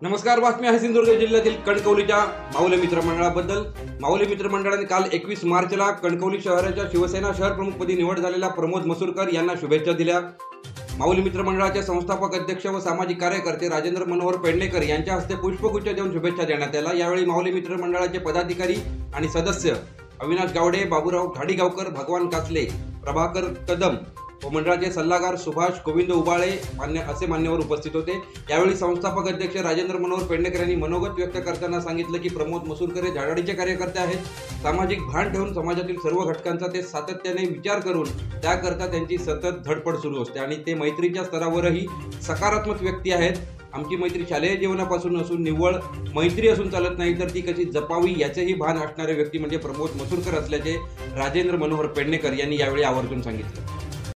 नमस्कार. बातमी आहे सिंधुदुर्ग जिल्ह्यातील कणकवलीच्या माऊली मित्र मंडळाबद्दल. माऊली मित्र मंडळाने काल 21 मार्चला कणकवली शहराच्या शिवसेना शहर प्रमुखपदी निवड झालेल्या प्रमोद मसूरकर यांना शुभेच्छा दिल्या. माऊली मित्र मंडळाचे संस्थापक अध्यक्ष व सामाजिक कार्यकर्ते राजेंद्र मनोहर पेडणेकर यांच्या हस्ते पुष्पगुच्छ देऊन शुभेच्छा देण्यात आल्या. यावेळी माऊली मित्र मंडळाचे पदाधिकारी आणि सदस्य अविनाश गावडे, बाबूराव घाडीगावकर, भगवान काचले, प्रभाकर कदम व मंडळाचे सल्लागार सुभाष गोविंद उबाळे असे मान्यवर उपस्थित होते. यावेळी संस्थापक अध्यक्ष राजेंद्र मनोहर पेडणेकर यांनी मनोगत व्यक्त करताना सांगितलं की प्रमोद मसूरकर हे धडाडीचे कार्यकर्ते आहेत. सामाजिक भान ठेवून समाजातील सर्व घटकांचा ते सातत्याने विचार करून त्याकरता त्यांची सतत धडपड सुरू असते आणि ते मैत्रीच्या स्तरावरही सकारात्मक व्यक्ती आहेत. आमची मैत्री शालेय जीवनापासून असून निव्वळ मैत्री असून चालत नाही, तर ती कशी जपावी याचेही भान असणारे व्यक्ती म्हणजे प्रमोद मसूरकर असल्याचे राजेंद्र मनोहर पेडणेकर यांनी यावेळी आवर्जून सांगितलं.